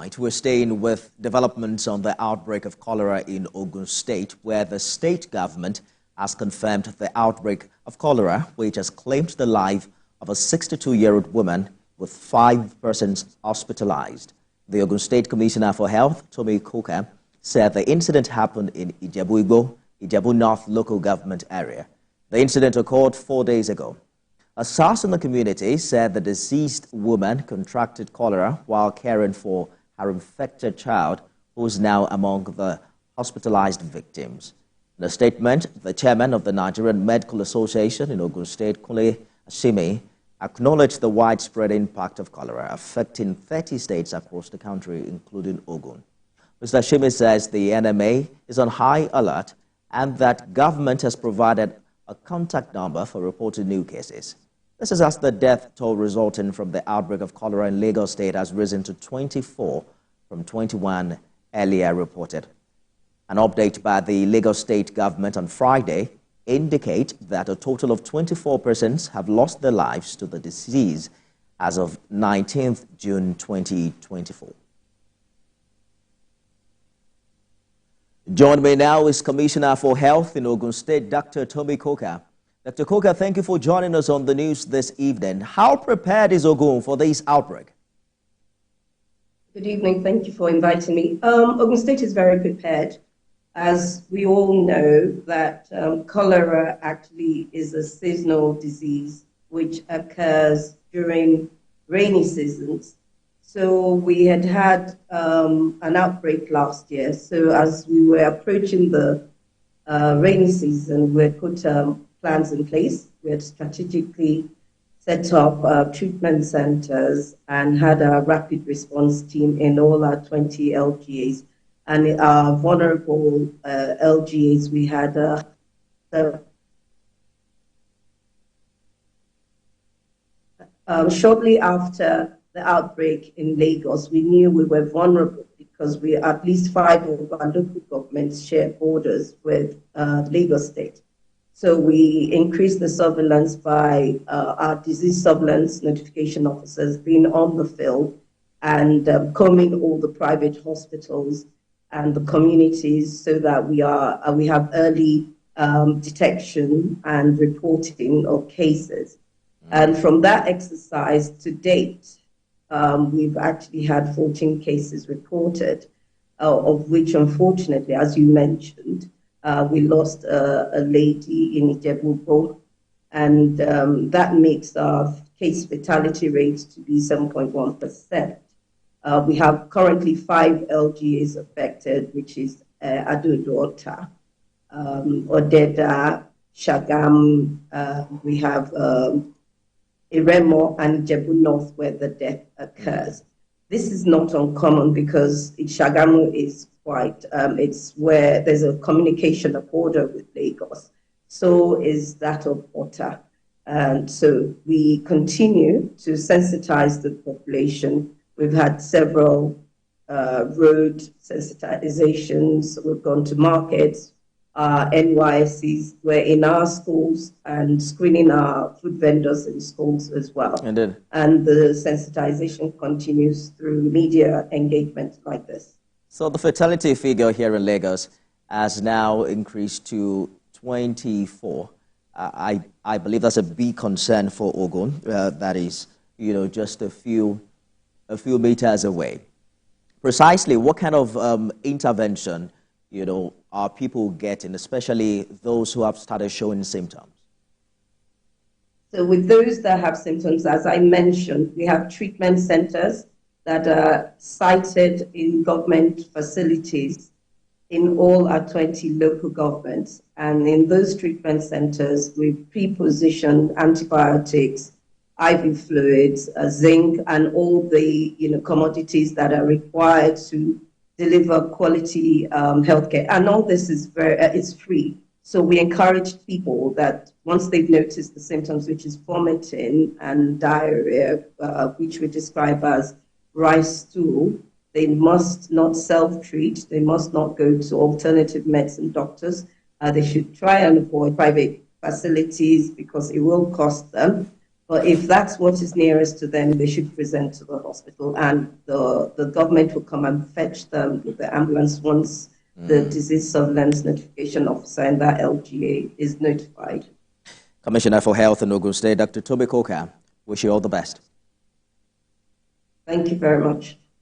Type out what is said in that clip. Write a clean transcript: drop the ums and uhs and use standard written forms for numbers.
Right, we're staying with developments on the outbreak of cholera in Ogun State, where the state government has confirmed the outbreak of cholera, which has claimed the life of a 62-year-old woman with 5 persons hospitalized. The Ogun State Commissioner for Health, Tomi Coker, said the incident happened in Ijebu Igbo, Ijebu North local government area. The incident occurred 4 days ago. A source in the community said the deceased woman contracted cholera while caring for her infected child, who is now among the hospitalized victims. In a statement, the chairman of the Nigerian Medical Association in Ogun State, Kunle Ashimi, acknowledged the widespread impact of cholera affecting 30 states across the country, including Ogun. Mr. Ashimi says the NMA is on high alert and that government has provided a contact number for reporting new cases. This is as the death toll resulting from the outbreak of cholera in Lagos State has risen to 24 from 21 earlier reported. An update by the Lagos State Government on Friday indicates that a total of 24 persons have lost their lives to the disease as of 19th June 2024. Joining me now is Commissioner for Health in Ogun State, Dr. Tomi Coker. Dr. Coker, thank you for joining us on the news this evening. How prepared is Ogun for this outbreak? Good evening. Thank you for inviting me. Ogun State is very prepared. As we all know, that cholera actually is a seasonal disease which occurs during rainy seasons. So we had an outbreak last year. So as we were approaching the rainy season, we put plans in place. We had strategically set up treatment centers and had a rapid response team in all our 20 LGAs. And in our vulnerable LGAs, we had shortly after the outbreak in Lagos, we knew we were vulnerable because at least 5 of our local governments share borders with Lagos State. So we increased the surveillance by our disease surveillance notification officers being on the field and combing all the private hospitals and the communities so that we have early detection and reporting of cases. And from that exercise to date, we've actually had 14 cases reported, of which, unfortunately, as you mentioned, we lost a lady in Ijebu Igbo, and that makes our case fatality rate to be 7.1%. We have currently 5 LGAs affected, which is Adodota, Odeda, Shagam, we have Iremo and Ijebu North, where the death occurs. This is not uncommon because Shagamu is quite, it's where there's a communication border with Lagos. So is that of Ota. And so we continue to sensitize the population. We've had several road sensitizations. We've gone to markets, NYSCs. We're in our schools and screening our food vendors in schools as well. Indeed. And the sensitization continues through media engagement like this. So the fatality figure here in Lagos has now increased to 24. I believe that's a big concern for Ogun. That is, just a few meters away. Precisely, what kind of intervention, are people getting, especially those who have started showing symptoms? So with those that have symptoms, as I mentioned, we have treatment centers that are sited in government facilities in all our 20 local governments. And in those treatment centers, we pre-position antibiotics, IV fluids, zinc, and all the commodities that are required to deliver quality healthcare. And all this is it's free. So we encourage people that once they've noticed the symptoms, which is vomiting and diarrhea, which we describe as rice stool, they must not self-treat. They must not go to alternative medicine doctors. They should try and avoid private facilities because it will cost them. But if that's what is nearest to them, they should present to the hospital, and the government will come and fetch them with the ambulance once the disease surveillance notification officer and that LGA is notified. Commissioner for Health in Ogun State, Dr. Tomi Coker, wish you all the best. Thank you very much.